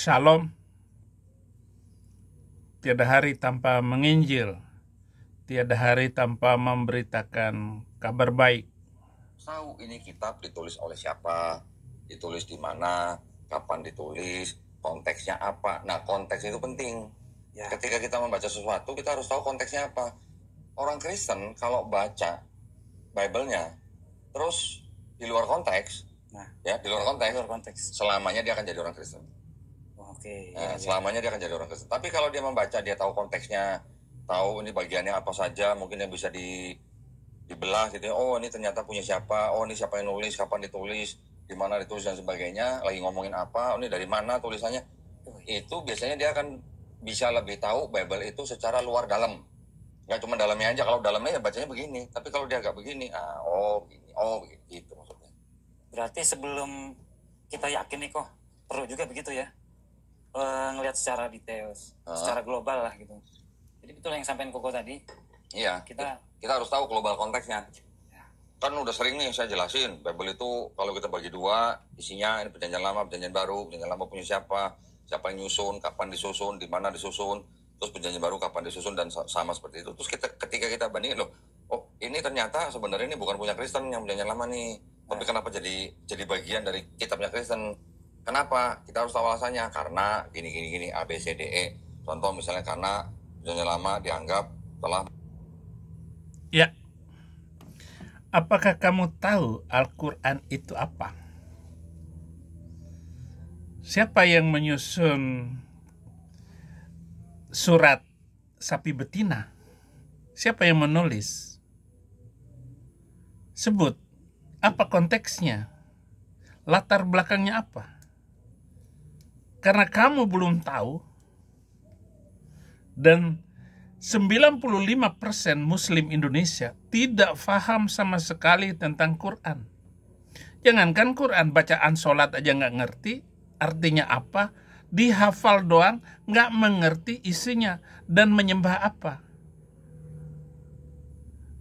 Shalom, tiada hari tanpa menginjil, tiada hari tanpa memberitakan kabar baik. Tahu ini kitab ditulis oleh siapa, ditulis di mana, kapan ditulis, konteksnya apa. Nah, konteks itu penting. Ya. Ketika kita membaca sesuatu, kita harus tahu konteksnya apa. Orang Kristen kalau baca Bible-nya, terus di luar konteks, di luar konteks, selamanya dia akan jadi orang Kristen. Selamanya dia akan jadi orang Kristen. Tapi kalau dia membaca, dia tahu konteksnya, tahu ini bagiannya apa saja, mungkin yang bisa dibelah gitu. Oh, ini ternyata punya siapa, oh ini siapa yang nulis, kapan ditulis, di mana ditulis dan sebagainya, lagi ngomongin apa, oh, ini dari mana tulisannya. Itu biasanya dia akan bisa lebih tahu Bible itu secara luar dalam. Nggak cuma dalamnya aja, kalau dalamnya ya bacanya begini, tapi kalau dia agak begini, gitu maksudnya. Berarti sebelum kita yakin nih kok, perlu juga begitu ya, ngelihat secara detail, secara global lah gitu. Jadi betul yang sampaikan Koko tadi. Iya, kita harus tahu global konteksnya. Kan udah sering nih saya jelasin, Bible itu kalau kita bagi dua, isinya ini perjanjian lama, perjanjian baru. Perjanjian lama punya siapa yang nyusun, kapan disusun, di mana disusun, terus perjanjian baru kapan disusun, dan sama seperti itu. Terus ketika kita bandingin, loh, oh ini ternyata sebenarnya ini bukan punya Kristen yang perjanjian lama nih, tapi kenapa jadi bagian dari kitabnya Kristen? Kenapa? Kita harus tahu alasannya, karena gini, A, B, C, D, E. Contoh misalnya karena perjanjian lama dianggap telah. Ya, apakah kamu tahu Al-Quran itu apa? Siapa yang menyusun surat sapi betina? Siapa yang menulis? Sebut, apa konteksnya? Latar belakangnya apa? Karena kamu belum tahu, dan 95% Muslim Indonesia tidak paham sama sekali tentang Quran. Jangankan Quran, bacaan sholat aja nggak ngerti artinya apa, dihafal doang, nggak mengerti isinya dan menyembah apa.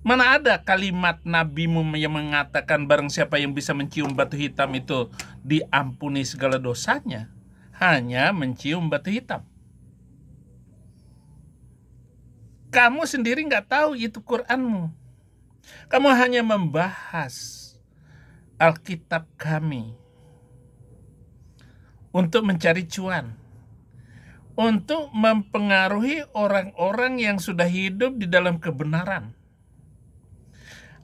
Mana ada kalimat nabimu yang mengatakan barang siapa yang bisa mencium batu hitam itu diampuni segala dosanya, hanya mencium batu hitam. Kamu sendiri nggak tahu itu Quranmu. Kamu hanya membahas Alkitab kami untuk mencari cuan, untuk mempengaruhi orang-orang yang sudah hidup di dalam kebenaran.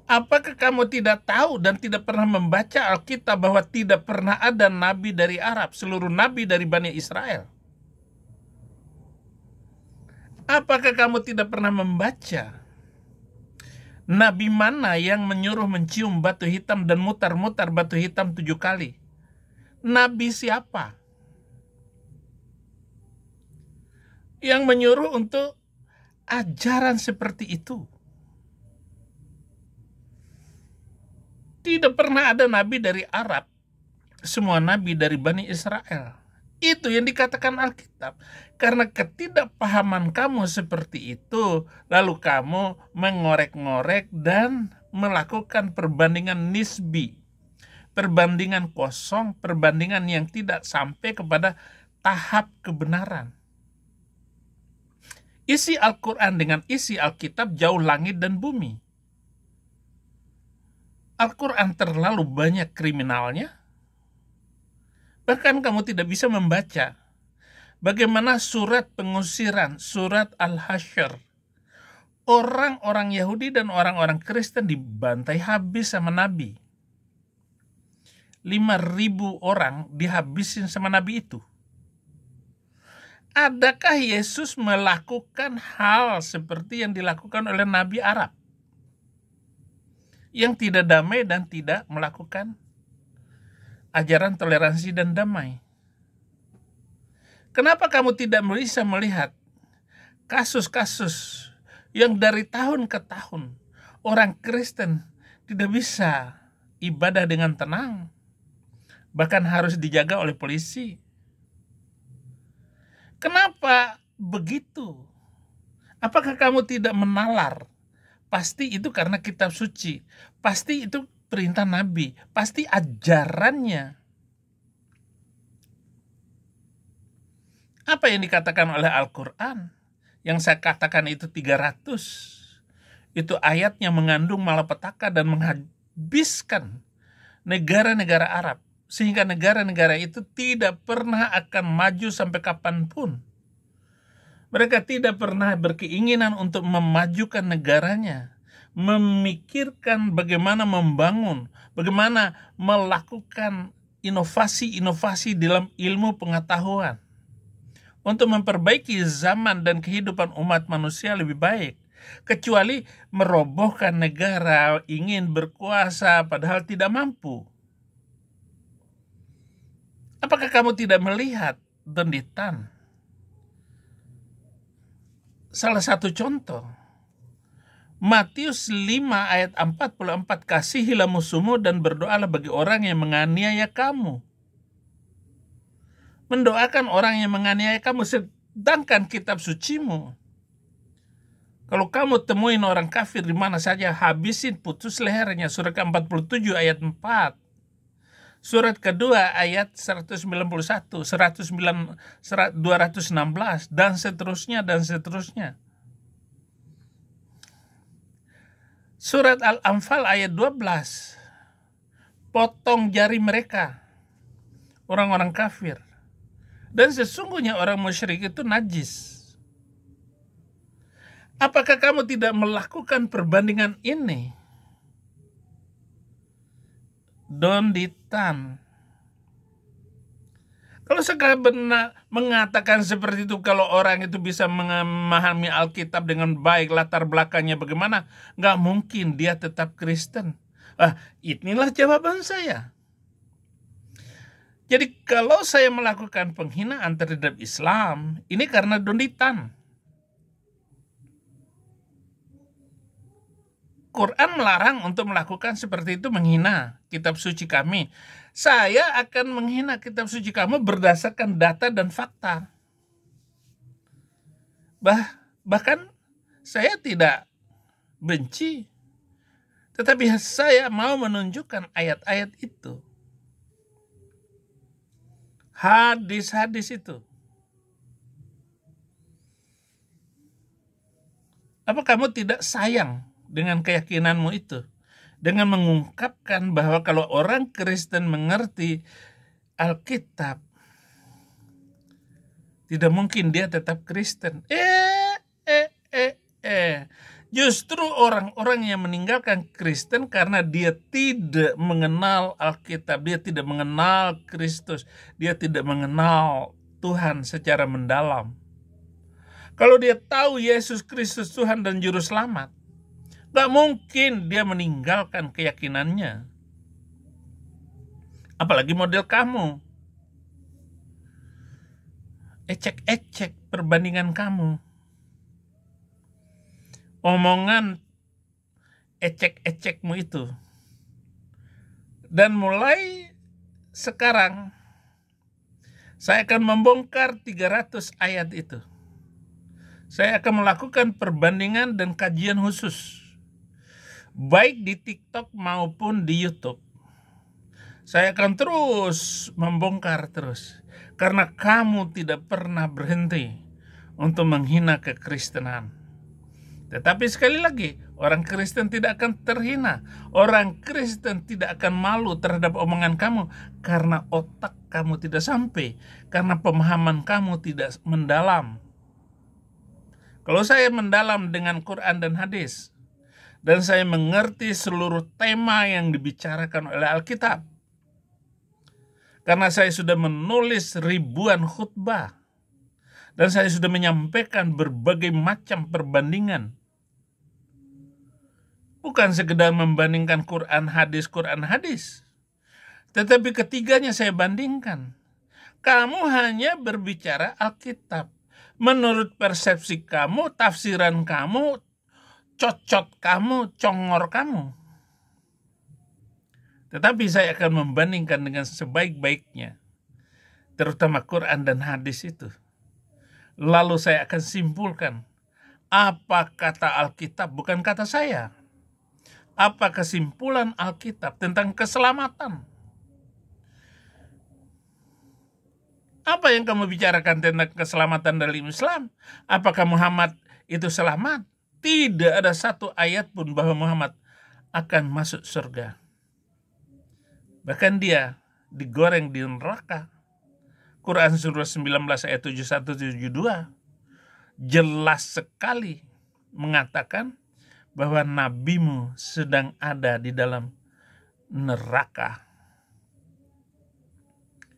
Apakah kamu tidak tahu dan tidak pernah membaca Alkitab bahwa tidak pernah ada nabi dari Arab, seluruh nabi dari Bani Israel? Apakah kamu tidak pernah membaca nabi mana yang menyuruh mencium batu hitam dan mutar-mutar batu hitam 7 kali? Nabi siapa yang menyuruh untuk ajaran seperti itu? Tidak pernah ada nabi dari Arab, semua nabi dari Bani Israel. Itu yang dikatakan Alkitab. Karena ketidakpahaman kamu seperti itu, lalu kamu mengorek-ngorek dan melakukan perbandingan nisbi, perbandingan kosong, perbandingan yang tidak sampai kepada tahap kebenaran. Isi Al-Quran dengan isi Alkitab jauh langit dan bumi. Al-Quran terlalu banyak kriminalnya. Bahkan kamu tidak bisa membaca bagaimana surat pengusiran, surat Al-Hasyr. Orang-orang Yahudi dan orang-orang Kristen dibantai habis sama Nabi. 5.000 orang dihabisin sama Nabi itu. Adakah Yesus melakukan hal seperti yang dilakukan oleh Nabi Arab? Yang tidak damai dan tidak melakukan ajaran toleransi dan damai. Kenapa kamu tidak bisa melihat kasus-kasus yang dari tahun ke tahun orang Kristen tidak bisa ibadah dengan tenang, bahkan harus dijaga oleh polisi? Kenapa begitu? Apakah kamu tidak menalar? Pasti itu karena kitab suci. Pasti itu perintah Nabi. Pasti ajarannya. Apa yang dikatakan oleh Al-Quran? Yang saya katakan itu 300. Itu ayatnya mengandung malapetaka dan menghabiskan negara-negara Arab. Sehingga negara-negara itu tidak pernah akan maju sampai kapanpun. Mereka tidak pernah berkeinginan untuk memajukan negaranya. Memikirkan bagaimana membangun, bagaimana melakukan inovasi-inovasi dalam ilmu pengetahuan. Untuk memperbaiki zaman dan kehidupan umat manusia lebih baik. Kecuali merobohkan negara, ingin berkuasa padahal tidak mampu. Apakah kamu tidak melihat Don Tan? Salah satu contoh, Matius 5 ayat 44, kasihilah musuhmu dan berdoalah bagi orang yang menganiaya kamu. Mendoakan orang yang menganiaya kamu, sedangkan kitab sucimu, kalau kamu temuin orang kafir di mana saja, habisin, putus lehernya. Surat ke-47 ayat 4. Surat kedua ayat 191, 216, dan seterusnya, dan seterusnya. Surat Al-Anfal ayat 12. Potong jari mereka, orang-orang kafir. Dan sesungguhnya orang musyrik itu najis. Apakah kamu tidak melakukan perbandingan ini? Don Tan. Kalau saya benar mengatakan seperti itu, kalau orang itu bisa memahami Alkitab dengan baik, latar belakangnya bagaimana, nggak mungkin dia tetap Kristen. Inilah jawaban saya. Jadi kalau saya melakukan penghinaan terhadap Islam, ini karena Don Tan. Quran melarang untuk melakukan seperti itu, menghina kitab suci kami. Saya akan menghina kitab suci kamu berdasarkan data dan fakta. Bahkan saya tidak benci, tetapi saya mau menunjukkan ayat-ayat itu. Hadis-hadis itu. Apa kamu tidak sayang dengan keyakinanmu itu? Dengan mengungkapkan bahwa kalau orang Kristen mengerti Alkitab, tidak mungkin dia tetap Kristen. Justru orang-orang yang meninggalkan Kristen karena dia tidak mengenal Alkitab, dia tidak mengenal Kristus, dia tidak mengenal Tuhan secara mendalam. Kalau dia tahu Yesus Kristus Tuhan dan Juru Selamat, gak mungkin dia meninggalkan keyakinannya. Apalagi model kamu. Ecek-ecek perbandingan kamu. Omongan ecek-ecekmu itu. Dan mulai sekarang, saya akan membongkar 300 ayat itu. Saya akan melakukan perbandingan dan kajian khusus, baik di TikTok maupun di YouTube. Saya akan terus membongkar terus, karena kamu tidak pernah berhenti untuk menghina kekristenan. Tetapi sekali lagi, orang Kristen tidak akan terhina. Orang Kristen tidak akan malu terhadap omongan kamu, karena otak kamu tidak sampai, karena pemahaman kamu tidak mendalam. Kalau saya mendalam dengan Quran dan hadis, dan saya mengerti seluruh tema yang dibicarakan oleh Alkitab, karena saya sudah menulis ribuan khutbah, dan saya sudah menyampaikan berbagai macam perbandingan. Bukan sekedar membandingkan Quran hadis, tetapi ketiganya saya bandingkan. Kamu hanya berbicara Alkitab. Menurut persepsi kamu, tafsiran kamu, cocot kamu, congor kamu. Tetapi saya akan membandingkan dengan sebaik-baiknya, terutama Quran dan hadis itu. Lalu saya akan simpulkan, apa kata Alkitab, bukan kata saya. Apa kesimpulan Alkitab tentang keselamatan? Apa yang kamu bicarakan tentang keselamatan dalam Islam? Apakah Muhammad itu selamat? Tidak ada satu ayat pun bahwa Muhammad akan masuk surga. Bahkan dia digoreng di neraka. Quran surah 19 ayat 71-72 jelas sekali mengatakan bahwa nabimu sedang ada di dalam neraka.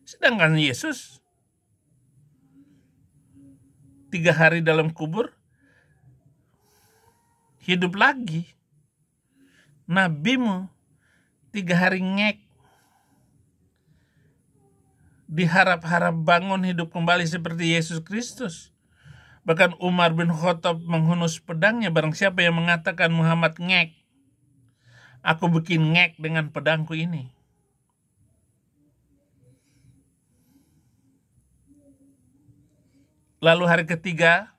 Sedangkan Yesus 3 hari dalam kubur hidup lagi. Nabimu 3 hari ngek, diharap-harap bangun hidup kembali seperti Yesus Kristus. Bahkan Umar bin Khattab menghunus pedangnya. Barang siapa yang mengatakan Muhammad ngek, aku bikin ngek dengan pedangku ini. Lalu hari ketiga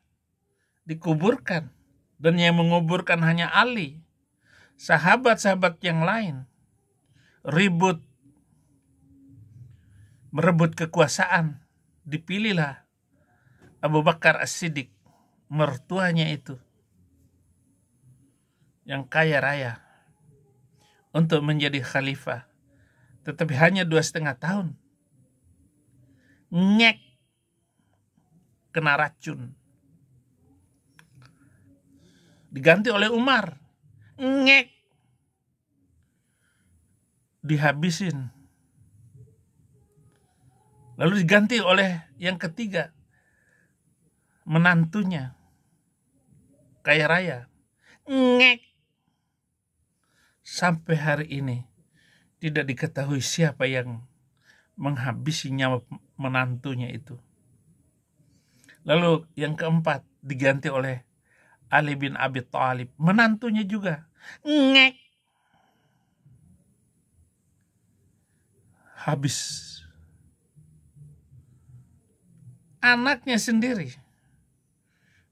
dikuburkan. Dan yang menguburkan hanya Ali. Sahabat-sahabat yang lain ribut, merebut kekuasaan. Dipilihlah Abu Bakar As-Siddiq, mertuanya itu, yang kaya raya, untuk menjadi khalifah. Tetapi hanya 2,5 tahun. Ngek, kena racun. Diganti oleh Umar. Ngek, dihabisin. Lalu diganti oleh yang ketiga, menantunya, kaya raya. Ngek. Sampai hari ini tidak diketahui siapa yang menghabisi nyawa menantunya itu. Lalu yang keempat diganti oleh Ali bin Abi Thalib, menantunya juga. Ngek. Habis. Anaknya sendiri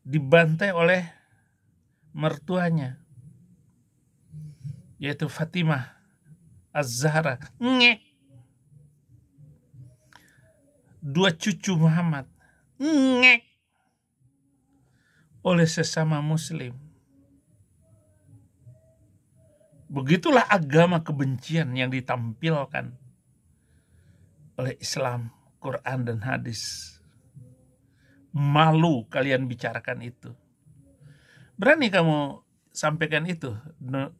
dibantai oleh mertuanya, yaitu Fatimah Az-Zahra. Ngek. 2 cucu Muhammad. Ngek. Oleh sesama muslim. Begitulah agama kebencian yang ditampilkan oleh Islam, Quran, dan hadis. Malu kalian bicarakan itu. Berani kamu sampaikan itu,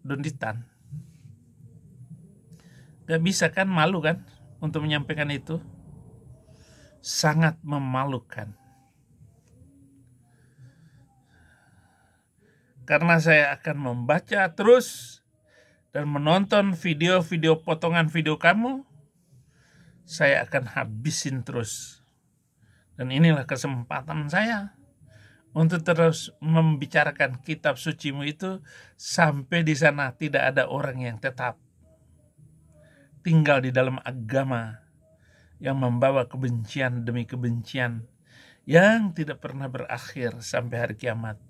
Donditan? Gak bisa kan, malu kan untuk menyampaikan itu? Sangat memalukan. Karena saya akan membaca terus dan menonton video-video potongan video kamu, saya akan habisin terus. Dan inilah kesempatan saya untuk terus membicarakan kitab sucimu itu sampai di sana tidak ada orang yang tetap tinggal di dalam agama yang membawa kebencian demi kebencian yang tidak pernah berakhir sampai hari kiamat.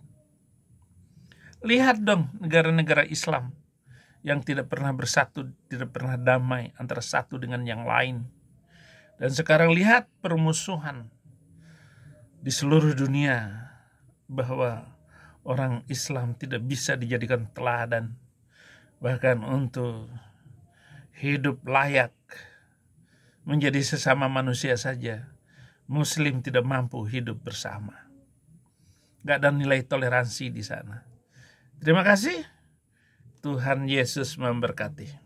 Lihat dong negara-negara Islam yang tidak pernah bersatu, tidak pernah damai antara satu dengan yang lain. Dan sekarang lihat permusuhan di seluruh dunia, bahwa orang Islam tidak bisa dijadikan teladan, bahkan untuk hidup layak menjadi sesama manusia saja. Muslim tidak mampu hidup bersama. Gak ada nilai toleransi di sana. Terima kasih. Tuhan Yesus memberkati.